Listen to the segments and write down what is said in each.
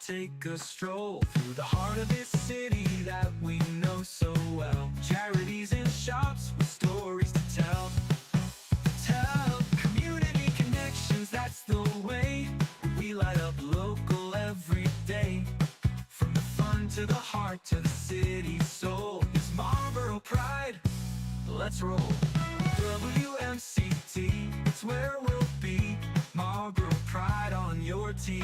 Take a stroll through the heart of this city that we know so well. Charities and shops with stories to tell. Community connections, that's the way. We light up local every day. From the fun to the heart to the city's soul. It's Marlborough pride, let's roll. WMCT, it's where we'll be. Marlborough pride on your TV.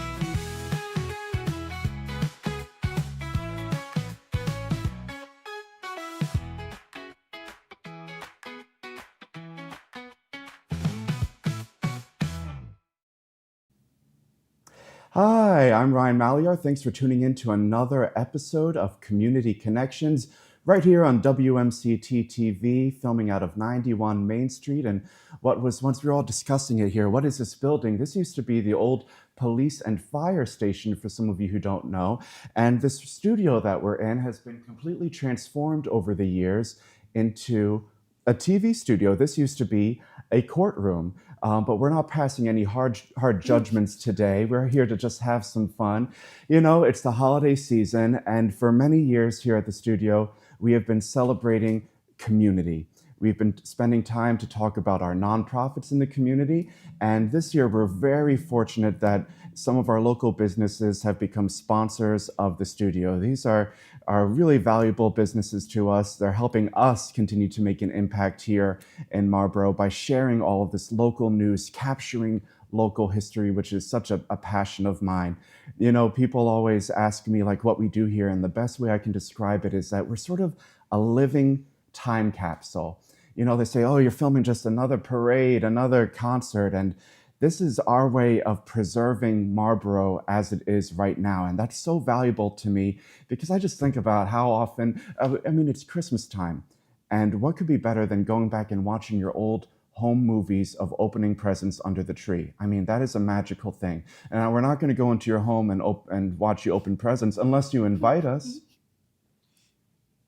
Hi, I'm Ryan Malyar. Thanks for tuning in to another episode of Community Connections right here on WMCT-TV, filming out of 91 Main Street. And what was, once we were all discussing it here, what is this building? This used to be the old police and fire station, for some of you who don't know. And this studio that we're in has been completely transformed over the years into a TV studio. This used to be a courtroom. But we're not passing any hard judgments today. We're here to just have some fun. You know, it's the holiday season, and for many years here at the studio, we have been celebrating community. We've been spending time to talk about our nonprofits in the community, and this year we're very fortunate that some of our local businesses have become sponsors of the studio. These are really valuable businesses to us. They're helping us continue to make an impact here in Marlborough by sharing all of this local news, capturing local history, which is such a passion of mine. You know, people always ask me like what we do here, and the best way I can describe it is that we're sort of a living time capsule. You know, they say, oh, you're filming just another parade, another concert, and this is our way of preserving Marlborough as it is right now. And that's so valuable to me because I just think about how often, I mean, it's Christmas time. And what could be better than going back and watching your old home movies of opening presents under the tree? I mean, that is a magical thing. And we're not going to go into your home and watch you open presents unless you invite us.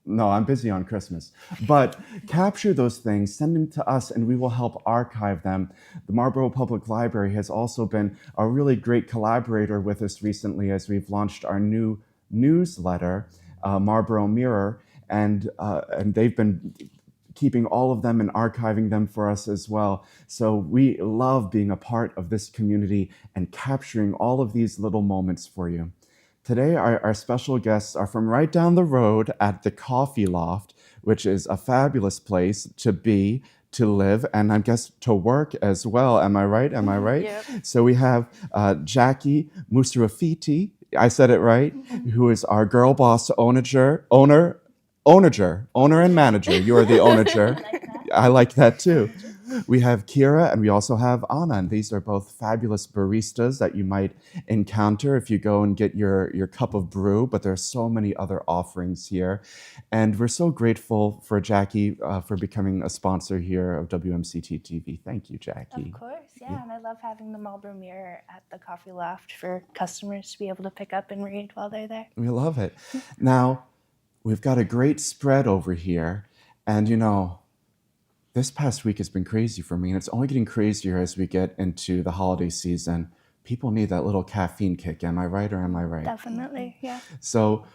No, I'm busy on Christmas. But capture those things, send them to us, and we will help archive them. The Marlborough Public Library has also been a really great collaborator with us recently as we've launched our new newsletter, Marlborough Mirror, and they've been keeping all of them and archiving them for us as well. So we love being a part of this community and capturing all of these little moments for you. Today, our special guests are from right down the road at the Coffee Loft, which is a fabulous place to be, to live, and I guess to work as well. Am I right? Am I right? Yep. So we have Jackie Musrafiti, I said it right, who is our girl boss owner and manager. You are the owner. I like that too. We have Kira and we also have Anna, and these are both fabulous baristas that you might encounter if you go and get your cup of brew, but there are so many other offerings here. And we're so grateful for Jackie for becoming a sponsor here of WMCT-TV. Thank you, Jackie. Of course, yeah, and I love having the Marlborough Mirror at the Coffee Loft for customers to be able to pick up and read while they're there. We love it. Now, we've got a great spread over here, and you know, this past week has been crazy for me, and it's only getting crazier as we get into the holiday season. People need that little caffeine kick. Am I right or am I right? Definitely, yeah. So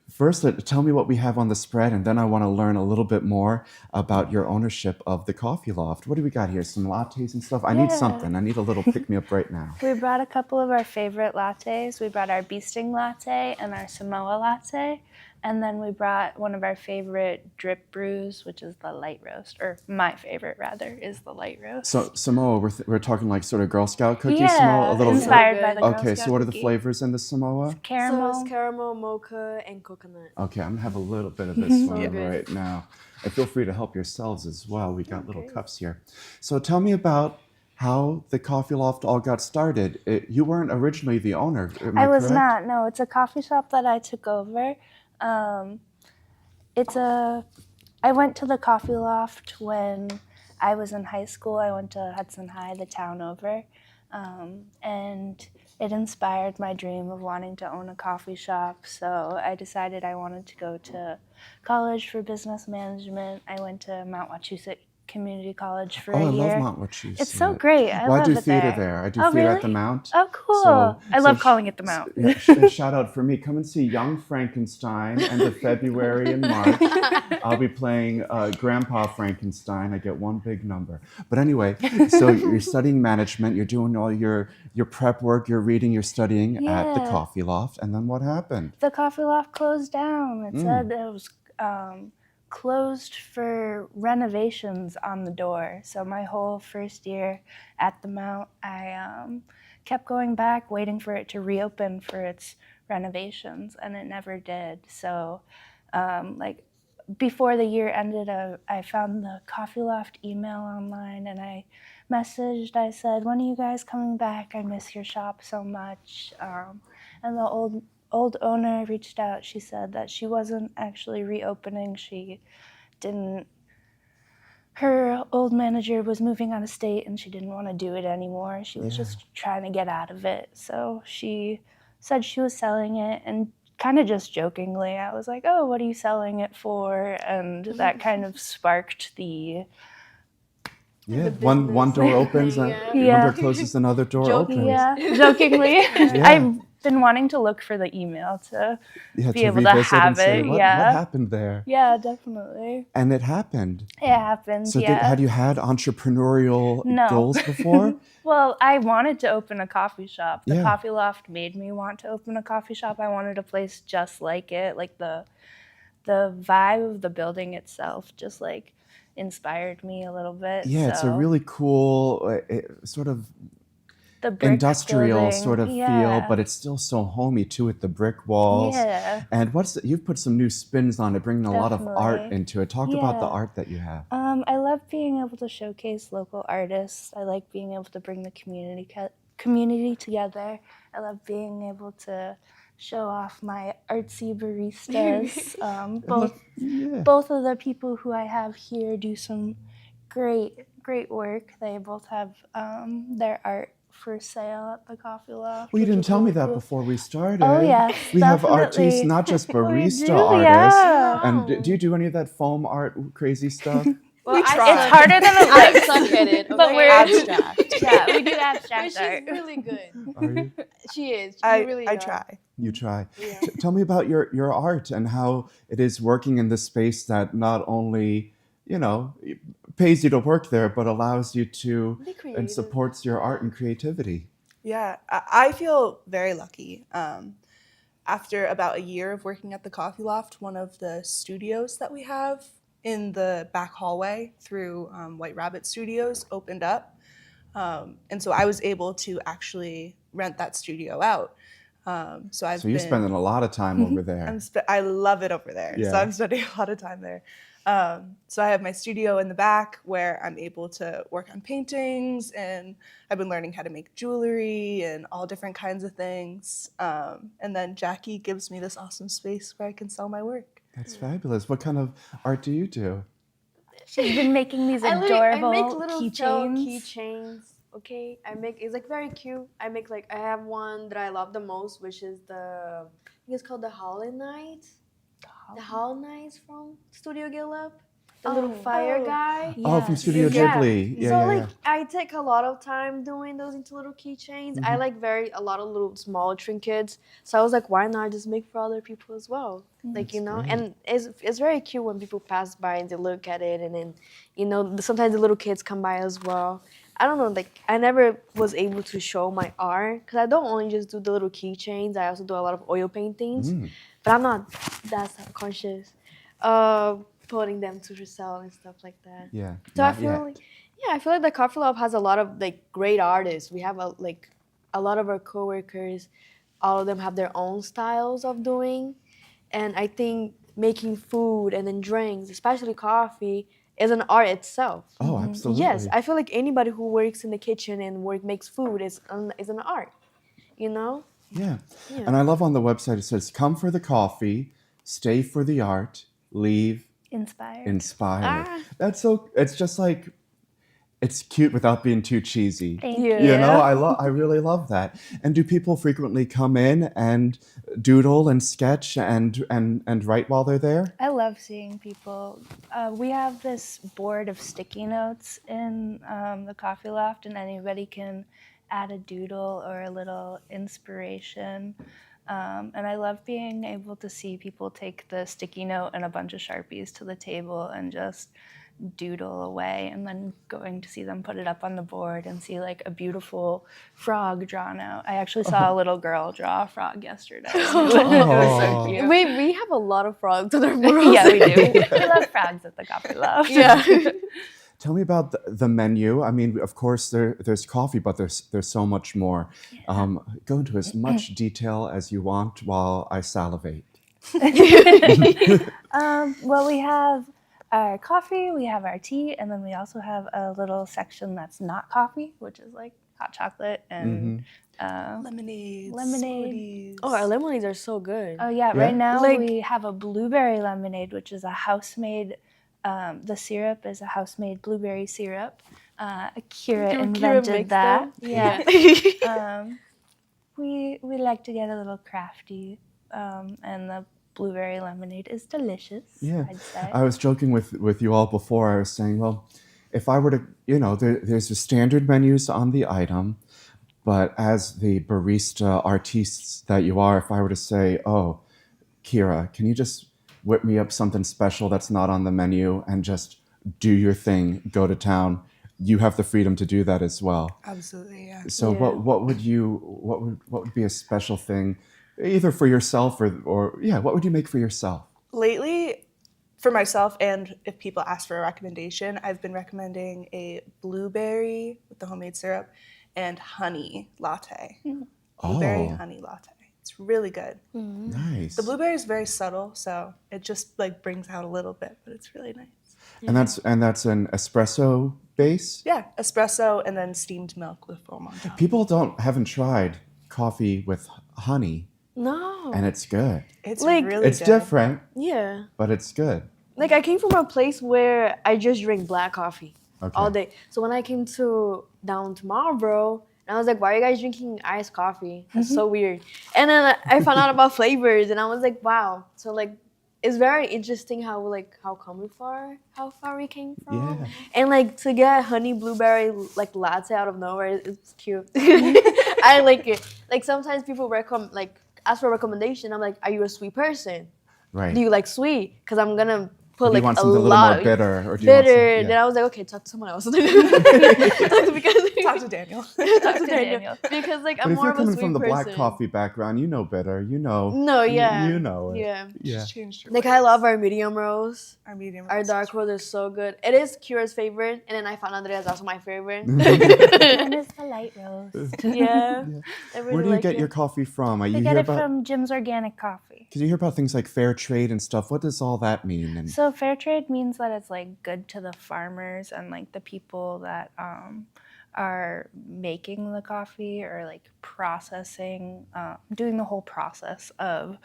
first, tell me what we have on the spread, and then I want to learn a little bit more about your ownership of the Coffee Loft. What do we got here? Some lattes and stuff? I need something. I need a little pick-me-up right now. We brought a couple of our favorite lattes. We brought our bee sting latte and our Samoa latte. And then we brought one of our favorite drip brews, which is the light roast, or my favorite rather, is the light roast. So Samoa, we're talking like sort of Girl Scout cookies, yeah, Samoa? A little inspired by the Girl Okay, Scout so what are the cookie. flavors in the Samoa? Caramel. So it's caramel, mocha, and coconut. Okay, I'm gonna have a little bit of this one good. right now. And feel free to help yourselves as well. We got little cups here. So tell me about how the Coffee Loft all got started. You weren't originally the owner, am I was correct? not, no. It's a coffee shop that I took over. I went to the Coffee Loft when I was in high school. I went to Hudson High, the town over, and it inspired my dream of wanting to own a coffee shop. So I decided I wanted to go to college for business management. I went to Mount Wachusett community college for Oh, a I love year. Montmorency. It's so great. I Well, I love do it theater there. there. I do Oh, theater at the really? Mount. Oh, cool. So, I so love calling it the Mount. yeah, shout out for me. Come and see Young Frankenstein, end of February and March. I'll be playing Grandpa Frankenstein. I get one big number. But anyway, so you're studying management. You're doing all your prep work. You're reading. You're studying at the Yeah. Coffee Loft. And then what happened? The Coffee Loft closed down. It Mm. said it was closed for renovations on the door. So my whole first year at the Mount, I kept going back, waiting for it to reopen for its renovations, and it never did. So, like, before the year ended, I found the Coffee Loft email online, and I messaged. I said, "When are you guys coming back? I miss your shop so much." And the old owner reached out. She said that she wasn't actually reopening. She didn't. Her old manager was moving out of state, and she didn't want to do it anymore. She was Yeah. just trying to get out of it. So she said she was selling it, and kind of just jokingly, I was like, "Oh, what are you selling it for?" And that kind of sparked the Yeah, The one door business opens, thing, one Yeah. door closes, another door Joking. opens. yeah, jokingly. Yeah. I've been wanting to look for the email to Yeah, be to able to revisit and have say, it. what Yeah. happened there? Yeah, definitely. And it happened. It happened, So yeah. had you had entrepreneurial No. goals before? Well, I wanted to open a coffee shop. The Yeah. Coffee Loft made me want to open a coffee shop. I wanted a place just like it. Like the vibe of the building itself just like inspired me a little bit. Yeah, it's a So really cool sort of the brick industrial building, sort of feel, yeah. but it's still so homey too, with the brick walls. Yeah. And you've put some new spins on it, bringing a lot of art Definitely. into it. Talk about the Yeah. art that you have. I love being able to showcase local artists. I like being able to bring the community together. I love being able to show off my artsy baristas. Yeah. Both of the people who I have here do some great work. They both have their art for sale at the Coffee Loft. Well, you which didn't is tell me really that cool. before we started. Oh, yes, We have artists, definitely. not just We barista do, artists. yeah. And do you do any of that foam art crazy stuff? Well, It's I harder than it I looks. suck at it. But okay? we're abstract. Yeah, we do But abstract she's art. really good. Are you? She is. She I really I does. try. You try. Yeah. Tell me about your art and how it is working in this space that not only, pays you to work there, but allows you to Be and creative. supports your art and creativity. Yeah, I feel very lucky. After about a year of working at the Coffee Loft, one of the studios that we have in the back hallway through White Rabbit Studios opened up. And so I was able to actually rent that studio out. So You're spending a lot of time over there. I love it over there. Yeah. So I'm spending a lot of time there. So I have my studio in the back where I'm able to work on paintings, and I've been learning how to make jewelry and all different kinds of things. And then Jackie gives me this awesome space where I can sell my work. That's fabulous. What kind of art do you do? She's been making these I adorable make little felt keychains. keychains. Okay, it's like very cute. I have one that I love the most, which is I think it's called the Hollow Knight. The Hollow Knight from Studio Gillip. The little fire guy. Oh, from Yes. Studio Yeah. Ghibli. Yeah, So yeah, like I take a lot of time doing those into little keychains. I like a lot of little small trinkets. So I was like, why not just make for other people as well? Like, great. and it's very cute when people pass by and they look at it, and then sometimes the little kids come by as well. I don't know, like I never was able to show my art because I don't only just do the little keychains. I also do a lot of oil paintings, but I'm not that self-conscious putting them to resell and stuff like that. Yeah. So I not feel yet. like, I feel like the Coffee Loft has a lot of like great artists. We have a lot of our coworkers, all of them have their own styles of doing, and I think making food and then drinks, especially coffee, is an art itself. Oh, absolutely. Yes, I feel like anybody who works in the kitchen and makes food is an art, Yeah. Yeah. And I love on the website it says, "Come for the coffee, stay for the art, leave Inspired. inspired." Ah. That's so. It's just like It's cute without being too cheesy. Thank Yeah. you. You know, I really love that. And do people frequently come in and doodle and sketch and write while they're there? I love seeing people. We have this board of sticky notes in the Coffee Loft, and anybody can add a doodle or a little inspiration. And I love being able to see people take the sticky note and a bunch of Sharpies to the table and just doodle away, and then going to see them put it up on the board and see like a beautiful frog drawn out. I actually saw a little girl draw a frog yesterday. It was so cute. We have a lot of frogs on our murals. Yeah, we do. We love frogs at the Coffee Loft. Yeah. Tell me about the menu. I mean, of course, there's coffee, but there's so much more. Go into as much detail as you want while I salivate. Well, we have our coffee, we have our tea, and then we also have a little section that's not coffee, which is like hot chocolate and Lemonades, lemonade. smoothies. Oh, our lemonades are so good. Oh yeah, Yeah? right now Like- we have a blueberry lemonade, which is a house-made. The syrup is a house-made blueberry syrup. Kira invented makes that. them? Yeah. We like to get a little crafty, and the blueberry lemonade is delicious. Yeah. I'd say. I was joking with you all before. I was saying, well, if I were to, there's the standard menus on the item, but as the barista artistes that you are, if I were to say, oh, Kira, can you just whip me up something special that's not on the menu and just do your thing, go to town, you have the freedom to do that as well. Absolutely, yeah. So Yeah. what would be a special thing, either for yourself or what would you make for yourself? Lately, for myself, and if people ask for a recommendation, I've been recommending a blueberry with the homemade syrup and honey latte. Blueberry honey latte. It's really good. Nice. The blueberry is very subtle, so it just like brings out a little bit, but it's really nice. And that's an espresso base? Yeah, espresso and then steamed milk with foam on top. People haven't tried coffee with honey, No. and it's good. It's Like- really It's good. different, Yeah. but it's good. Like I came from a place where I just drink black coffee Okay. all day. So when I came down to Marlborough, and I was like, why are you guys drinking iced coffee? That's so weird. And then I found out about flavors, and I was like, wow. So like, it's very interesting how far we came from. Yeah. And like to get honey blueberry like latte out of nowhere, it's cute. I like it. Like sometimes people ask for a recommendation. I'm like, are you a sweet person? Right. Do you like sweet? Because I'm gonna Or put do you like want a something a little lot more bitter? Or do you want bitter. some, Then I was like, okay, talk to someone else. Talk to Daniel. Talk to Daniel. Daniel. Because like But I'm if more you're of a coming sweet from the person. black coffee background, you know better. You know. No, yeah. You know it. Yeah. Yeah. Just changed your Like ways. I love our medium roast. our medium. Our roast. dark roast is so good. It is Kira's favorite, and then I found Andrea's also my favorite. Mine is the light roast. yeah. I really Where do you like get it. your coffee from? We You get hear it about from Jim's Organic Coffee. because you hear about things like fair trade and stuff. What does all that mean? And So fair trade means that it's like good to the farmers and like the people that are making the coffee or like processing, doing the whole process of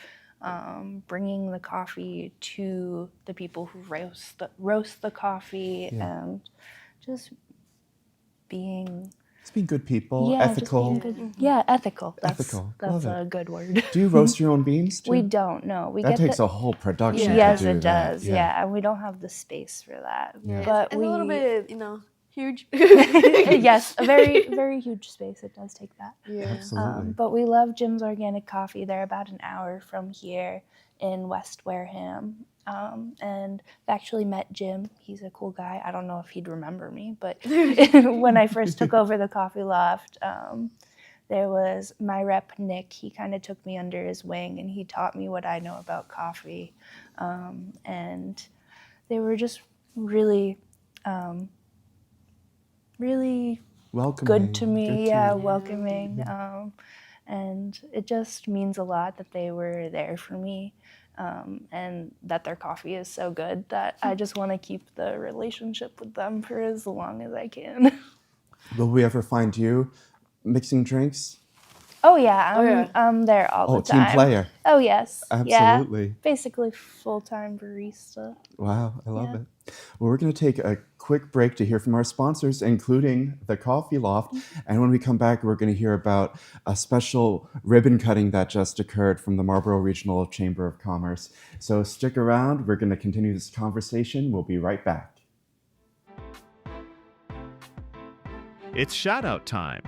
bringing the coffee to the people who roast the coffee and just being it's being good people, just ethical. being good. Yeah, ethical. That's, Ethical. That's Love a it. good word. Do you roast your own beans too? We don't know. We That get takes the, a whole production. to yes, do it that. does. Yeah. And we don't have the space for that. Yeah. But It's we a little bit, huge. yes, a very very huge space. It does take that. Yeah. Absolutely. But we love Jim's Organic Coffee. They're about an hour from here in West Wareham. And I actually met Jim. He's a cool guy. I don't know if he'd remember me, but when I first took over the Coffee Loft, there was my rep, Nick. He kind of took me under his wing and he taught me what I know about coffee. And they were just really, really Welcoming. good to me. Good to Yeah, you. welcoming. And it just means a lot that they were there for me. And that their coffee is so good that I just want to keep the relationship with them for as long as I can. Will we ever find you mixing drinks? Oh yeah, yeah. I'm there all Oh, the time. team player. Oh yes, Absolutely. Yeah, basically full-time barista. Wow, I love Yeah. it. Well, we're going to take a quick break to hear from our sponsors, including the Coffee Loft. And when we come back, we're going to hear about a special ribbon cutting that just occurred from the Marlborough Regional Chamber of Commerce. So stick around. We're going to continue this conversation. We'll be right back. It's shout-out time.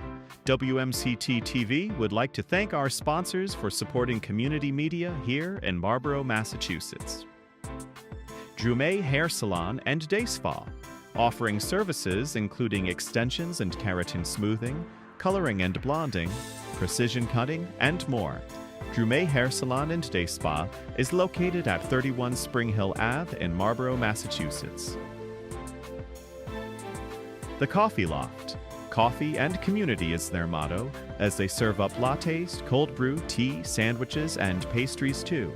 WMCT-TV would like to thank our sponsors for supporting community media here in Marlborough, Massachusetts. Drumet Hair Salon and Day Spa, offering services including extensions and keratin smoothing, coloring and blonding, precision cutting, and more. Drumet Hair Salon and Day Spa is located at 31 Spring Hill Ave in Marlborough, Massachusetts. The Coffee Loft. Coffee and community is their motto, as they serve up lattes, cold brew, tea, sandwiches, and pastries too.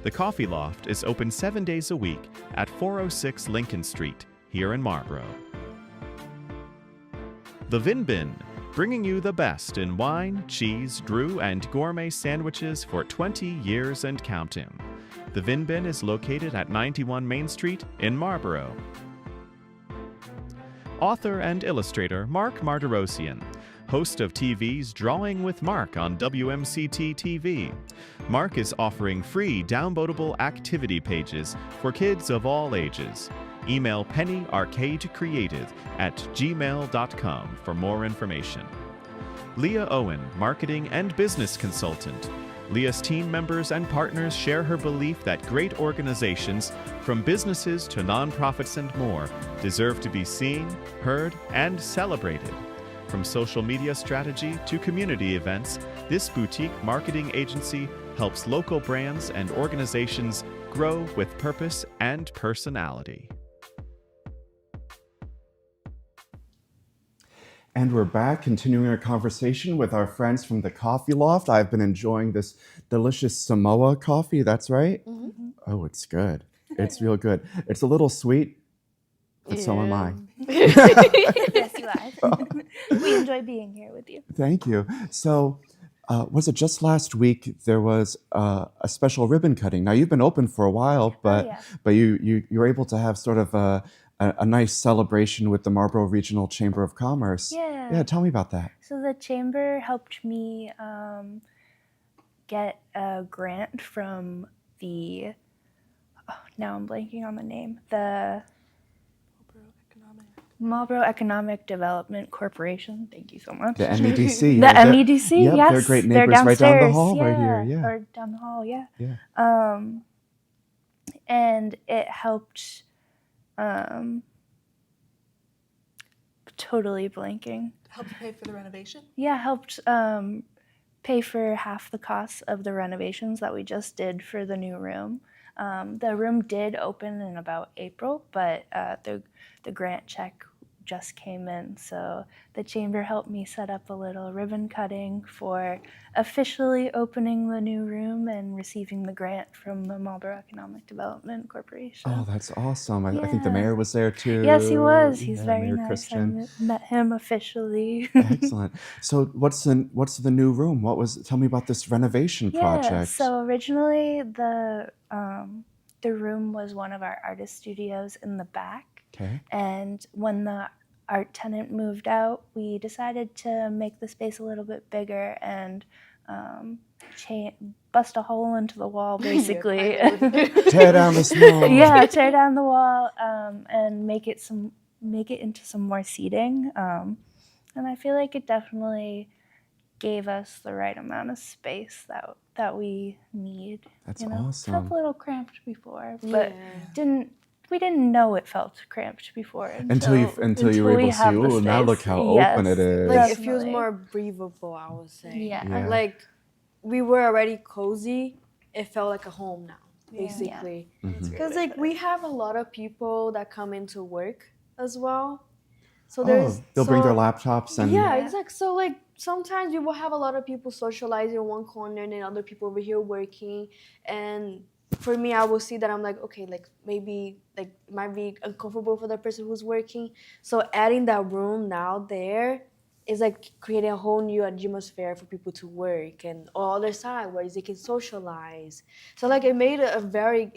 The Coffee Loft is open 7 days a week at 406 Lincoln Street, here in Marlborough. The Vin Bin, bringing you the best in wine, cheese, brew, and gourmet sandwiches for 20 years and counting. The Vin Bin is located at 91 Main Street in Marlborough. Author and illustrator Mark Martirosian, host of TV's Drawing with Mark on WMCT-TV. Mark is offering free downloadable activity pages for kids of all ages. Email pennyarcadecreative@gmail.com for more information. Leah Owen, marketing and business consultant. Leah's team members and partners share her belief that great organizations, from businesses to nonprofits and more, deserve to be seen, heard, and celebrated. From social media strategy to community events, this boutique marketing agency helps local brands and organizations grow with purpose and personality. And we're back, continuing our conversation with our friends from the Coffee Loft. I've been enjoying this delicious Samoa coffee, that's right? Mm-hmm. Oh, it's good. It's real good. It's a little sweet, but so am I. Yes, you are. We enjoy being here with you. Thank you. So, was it just last week there was a special ribbon cutting? Now, you've been open for a while, but yeah. but you were able to have sort of a nice celebration with the Marlborough Regional Chamber of Commerce. Yeah. Yeah, tell me about that. So the chamber helped me get a grant from the, now I'm blanking on the name, the Marlborough Economic Development Corporation. Thank you so much. The MEDC. The yeah, MEDC, yep, yes. they're great They're neighbors right down the downstairs, hall yeah. right here. Yeah. Or down the hall, yeah. Yeah. And it helped, totally blanking. Help you pay for the renovation? Yeah, helped pay for half the cost of the renovations that we just did for the new room. The room did open in about April, but the grant check just came in. So the chamber helped me set up a little ribbon cutting for officially opening the new room and receiving the grant from the Marlborough Economic Development Corporation. Oh, that's awesome. I think the Yeah. mayor was there too. Yes, he was. He's Yeah, very Mayor nice. Christian. I met him officially. Excellent. So what's the new room? Tell me about this renovation project. Yeah, so originally the room was one of our artist studios in the back. Okay. And when the art tenant moved out, we decided to make the space a little bit bigger and bust a hole into the wall, basically. Tear down this wall. Yeah, tear down the wall and make it into some more seating. And I feel like it definitely gave us the right amount of space that we need. That's It awesome. felt a little cramped before, but we didn't know it felt cramped before Until you were able to see, oh, now look how open it is. Like, it feels Definitely. more breathable, I would say. Yeah. Yeah. Like, we were already cozy. It felt like a home now, Yeah. basically. Mhm. Because, like, we have a lot of people that come into work as well. So They'll bring their laptops and Yeah, exactly. So, like, sometimes we will have a lot of people socializing in one corner and then other people over here working. And for me, I will see that I'm like, okay, like, maybe, like, it might be uncomfortable for the person who's working. So adding that room now there, it's like creating a whole new atmosphere for people to work, and on the other side where they can socialize. So like it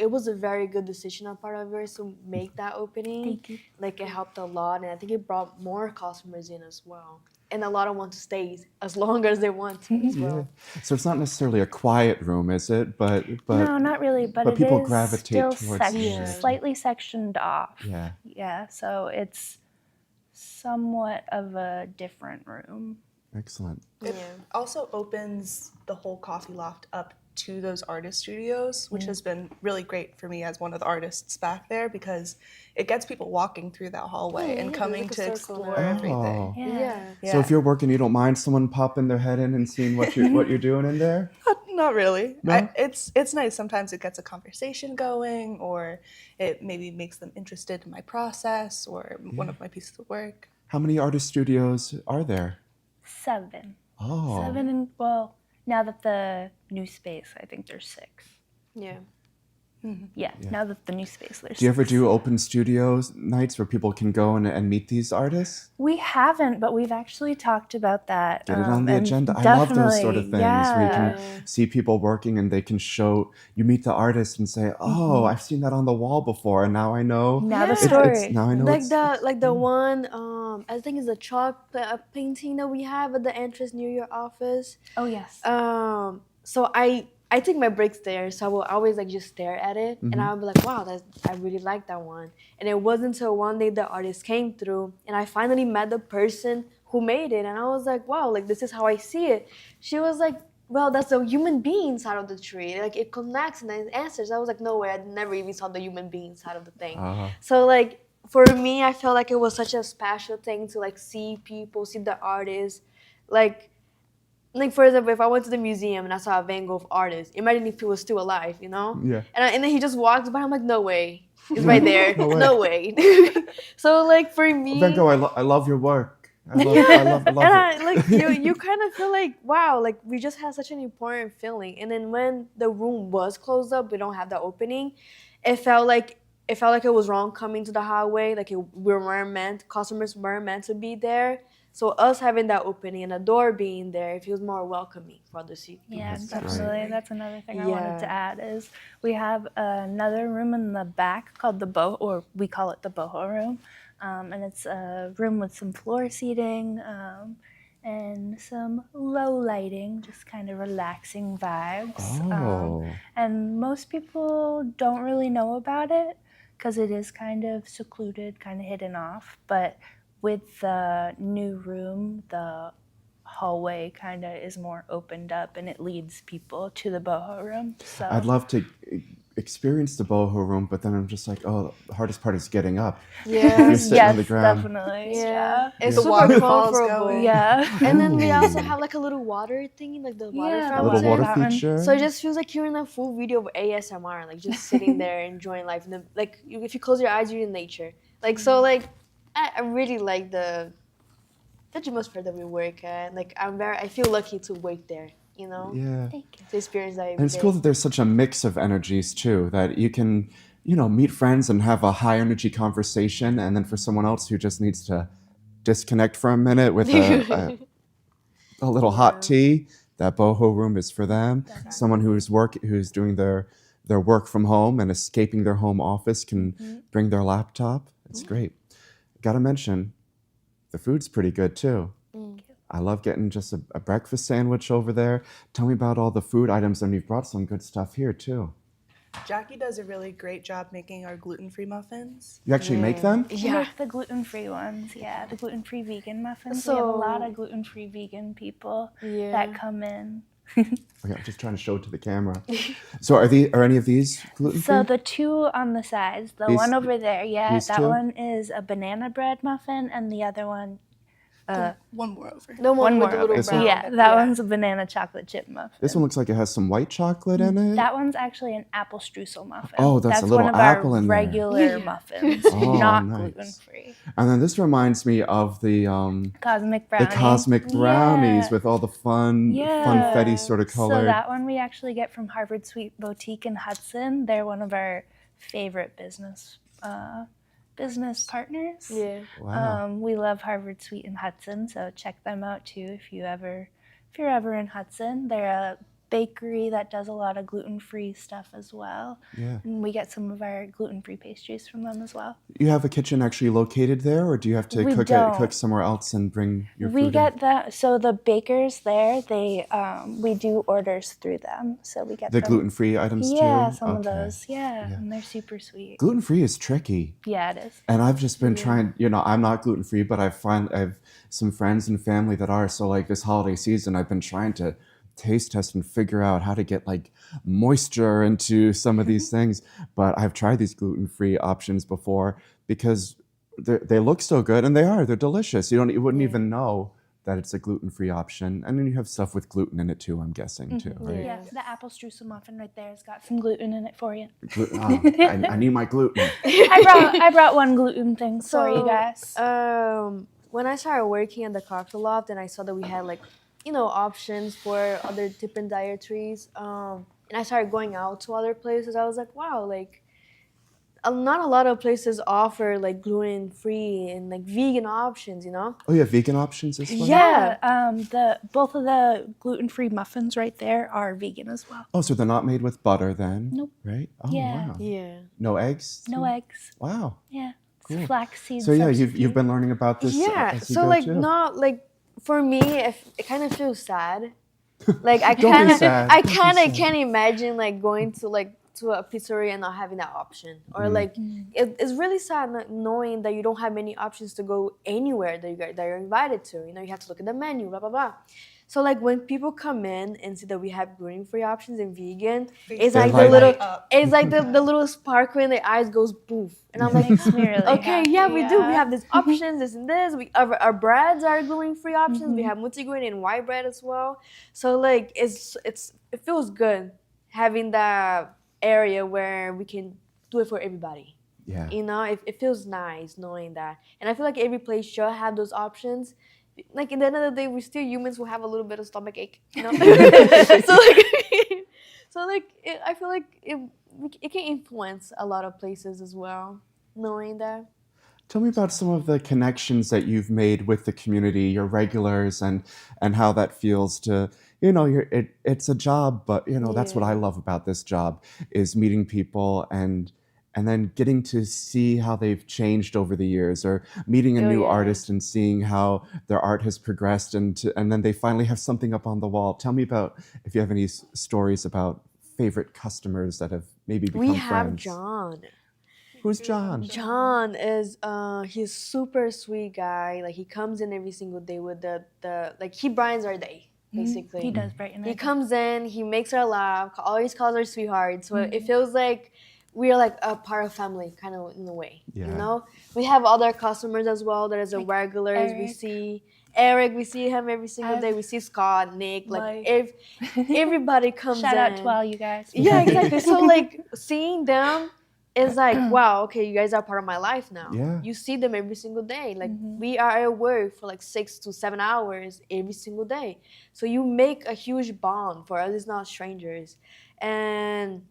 was a very good decision on part of yours to make that opening. Thank you. Like it helped a lot, and I think it brought more customers in as well. And a lot of want to stay as long as they want to as well. So it's not necessarily a quiet room, is it? But No, not really, but it people is gravitate still towards it. slightly sectioned off. Yeah. Yeah, so it's somewhat of a different room. Excellent. It also opens the whole Coffee Loft up to those artist studios, which has been really great for me as one of the artists back there, because it gets people walking through that hallway and coming like a to circle explore now. everything. Yeah. So if you're working, you don't mind someone popping their head in and seeing what you're doing in there? Not really. No? It's nice. Sometimes it gets a conversation going, or it maybe makes them interested in my process or one of my pieces of work. How many artist studios are there? 7. Oh. 7, and well, now that the new space, I think there's 6. Yeah. Yeah, now that the new space, there's Do you ever 6. do open studios nights where people can go and meet these artists? We haven't, but we've actually talked about that. Get it on the and agenda. I love those sort of definitely, things where you yeah. can see people working and they can show, you meet the artist and say, oh, I've seen that on the wall before and now I know. Now the Yeah. story. Now I know Like it's, the one I think it's a chalk painting that we have at the entrance near your office. Oh, yes. So I take my breaks there, so I will always like just stare at it, and I'll be like, wow, I really like that one. And it wasn't until one day the artist came through, and I finally met the person who made it, and I was like, wow, like this is how I see it. She was like, well, that's a human being inside of the tree. Like it connects and it answers. I was like, no way, I never even saw the human being inside of the thing. So like for me, I felt like it was such a special thing to like see people, see the artists, like for example, if I went to the museum and I saw a Van Gogh artist, imagine if he was still alive, you know? Yeah. And then he just walks by. I'm like, no way, it's right there. No way. No way. So like for me, Van Gogh, I love your work. I love and it. I, like you kind of feel like, wow, like we just had such an important feeling. And then when the room was closed up, we don't have the opening. It felt like it was wrong coming to the hallway. Like customers weren't meant to be there. So us having that opening and the door being there, it feels more welcoming for the people. Yeah, That's definitely. great. That's another thing I Yeah. wanted to add is we have another room in the back called the boho, or we call it the boho room, and it's a room with some floor seating and some low lighting, just kind of relaxing vibes. Oh. And most people don't really know about it because it is kind of secluded, kind of hidden off, but with the new room, the hallway kind of is more opened up and it leads people to the boho room. So I'd love to experience the boho room, but then I'm just like, oh, the hardest part is getting up. Yeah. You're sitting yes, on the ground. definitely. Yeah, it's The super waterfalls comfortable. going. Yeah. And then we also have like a little water thingy, like the water Yeah, A the little fountain. water that one. feature. So it just feels like you're in a full video of ASMR, like just sitting there enjoying life. And if you close your eyes, you're in nature. Like so, like I really like the atmosphere that we work at. Like I feel lucky to work there. You know, Yeah. Thank you. to experience that every And it's day. cool that there's such a mix of energies too, that you can, meet friends and have a high energy conversation, and then for someone else who just needs to disconnect for a minute with a little hot tea, that boho room is for them. Someone who's doing their work from home and escaping their home office can bring their laptop. It's great. Gotta mention, the food's pretty good too. I love getting just a breakfast sandwich over there. Tell me about all the food items, and you've brought some good stuff here too. Jackie does a really great job making our gluten-free muffins. You actually make them? We Yeah. make the gluten-free ones, the gluten-free vegan muffins. We have a lot So- of gluten-free vegan people Yeah. that come in. Okay, I'm just trying to show it to the camera. So are any of these gluten free? So the two on the sides, the These- one over there, these that two? one is a banana bread muffin, and the other one, One more over. No more one with more the over. little brown. Yeah, that one's a banana chocolate chip muffin. This one looks like it has some white chocolate in it. That one's actually an apple streusel muffin. Oh, that's a little one of apple our in there. regular muffins, Oh, not nice. gluten-free. And then this reminds me of the Cosmic brownie. cosmic brownies Yeah. with all the funfetti sort of color. So that one we actually get from Harvard Sweet Boutique in Hudson. They're one of our favorite business business partners. Yeah. Wow. We love Harvard Sweet in Hudson, so check them out too if you're ever in Hudson. They're a bakery that does a lot of gluten-free stuff as well. Yeah. And we get some of our gluten-free pastries from them as well. You have a kitchen actually located there, or do you have to We cook don't. somewhere else and bring your We food in? get that. So the bakers there, we do orders through them. So we get The them. gluten-free items too? Yeah, some of Okay. those. Yeah, and they're super sweet. Gluten-free is tricky. Yeah, it is. And I've just been trying, I'm not gluten-free, but I've some friends and family that are. So like this holiday season, I've been trying to taste test and figure out how to get like moisture into some of these things. But I've tried these gluten-free options before because they look so good, and they're delicious. You wouldn't even know that it's a gluten-free option. And then you have stuff with gluten in it too, I'm guessing too, right? Yeah, the apple streusel muffin right there has got some gluten in it for you. I need my gluten. I brought one gluten thing for you guys. When I started working at the Coffee Loft and I saw that we had like, options for other different dietaries, and I started going out to other places, I was like, wow, like not a lot of places offer like gluten-free and like vegan options, Oh, you have vegan options as well? Yeah, both of the gluten-free muffins right there are vegan as well. Oh, so they're not made with butter then? Nope. Right? Oh, Yeah. wow. Yeah. No eggs? No eggs. Wow. Yeah, it's Cool. flaxseed. So yeah, substitute. you've been learning about this Yeah. as you So go like too. not like for me, it kind of feels sad. Like I Don't be kind of sad. I Don't be kind of sad. can't imagine like going to a pizzeria and not having that option, or like it's really sad not knowing that you don't have many options to go anywhere that you're invited to. You have to look at the menu, blah blah blah. So like when people come in and see that we have gluten-free options and vegan, it's They like light the little, up. it's like the little sparkle in their eyes goes poof, and I'm like, Makes me really okay, happy, yeah, we do. We yeah. have these options, this and this. Our breads are gluten-free options. We have multigrain and white bread as well. So like it feels good having that area where we can do it for everybody. Yeah. It feels nice knowing that, and I feel like every place should have those options. Like in the end of the day, we're still humans who have a little bit of stomach ache, so I feel like it can influence a lot of places as well, knowing that. Tell me about some of the connections that you've made with the community, your regulars, and how that feels to, it's a job, but that's what I love about this job is meeting people and then getting to see how they've changed over the years, or meeting a new artist and seeing how their art has progressed, and then they finally have something up on the wall. Tell me about if you have any stories about favorite customers that have maybe become We have friends. John. Who's John? John is he's super sweet guy. Like he comes in every single day with the like he brightens our day basically. He does brighten He our day. comes in, he makes her laugh, always calls her sweetheart. So it feels like we're like a part of family, kind of in a way. Yeah. We have other customers as well. There's a regulars. We Eric. see Eric. We see him every single day. We see Scott, Nick. Like everybody comes Shout in. out to all you guys. Yeah, exactly. So like seeing them is like, wow, okay, you guys are part of my life now. Yeah. You see them every single day. Like we are at work for like 6 to 7 hours every single day. So you make a huge bond for us. It's not strangers. And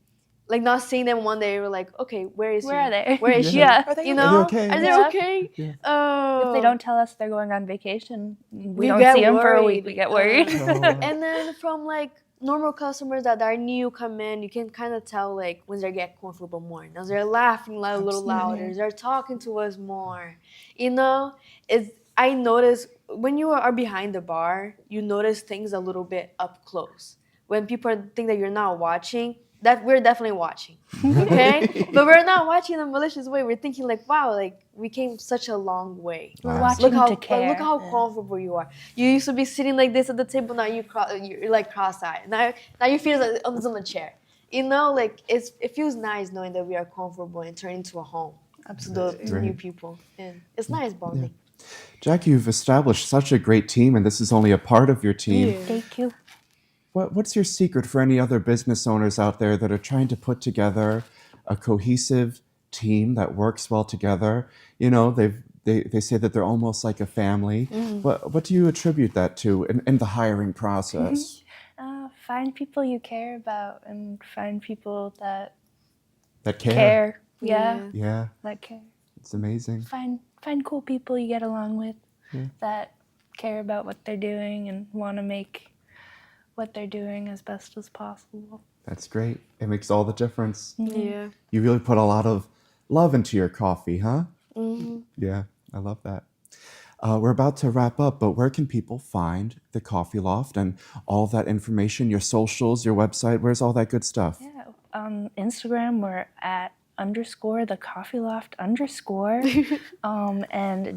like not seeing them one day, we're like, okay, where is Where he? are they? Where is she? Yeah. Are they You okay? know? okay? Are they Yeah. okay? Yeah. If they don't tell us they're going on vacation, we We don't get see them for a worried. week. We get worried. And then from like normal customers that are new come in, you can kind of tell like when they get comfortable more. Now they're laughing a little louder. They're talking to us more. I notice when you are behind the bar, you notice things a little bit up close. When people think that you're not watching, that we're definitely watching, okay? But we're not watching in a malicious way. We're thinking like, wow, like we came such a long way. We're Wow. watching to care. Look how comfortable you are. You used to be sitting like this at the table. Now you're like cross-eyed. Now you feel like on the chair. Like it feels nice knowing that we are comfortable and turning into a home to new people. And it's nice bonding. Jack, you've established such a great team, and this is only a part of your team. Thank you. What's your secret for any other business owners out there that are trying to put together a cohesive team that works well together? They say that they're almost like a family. What do you attribute that to in the hiring process? Find people you care about and find people that That care. care. Yeah, Yeah. that care. It's amazing. Find cool people you get along with Yeah. that care about what they're doing and want to make what they're doing as best as possible. That's great. It makes all the difference. Yeah. You really put a lot of love into your coffee, huh? Hmm. Yeah, I love that. We're about to wrap up, but where can people find the Coffee Loft and all that information, your socials, your website? Where's all that good stuff? Yeah, on Instagram we're at _thecoffeeloft_ and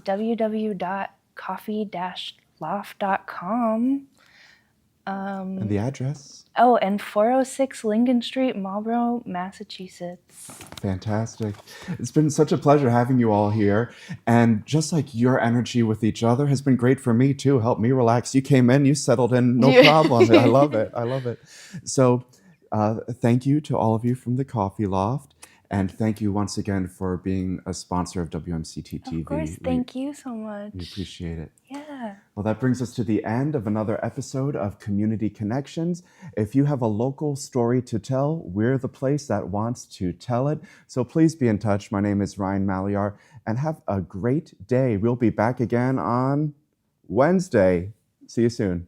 www.coffee-loft.com. And the address? Oh, and 406 Lincoln Street, Marlborough, Massachusetts. Fantastic. It's been such a pleasure having you all here. And just like your energy with each other has been great for me too. Helped me relax. You came in, you settled in, no Yeah. problem. I love it. I love it. So thank you to all of you from the Coffee Loft. And thank you once again for being a sponsor of WMCT-TV. Of course, thank you so much. We appreciate it. Yeah. Well, that brings us to the end of another episode of Community Connections. If you have a local story to tell, we're the place that wants to tell it. So please be in touch. My name is Ryan Malyar, and have a great day. We'll be back again on Wednesday. See you soon.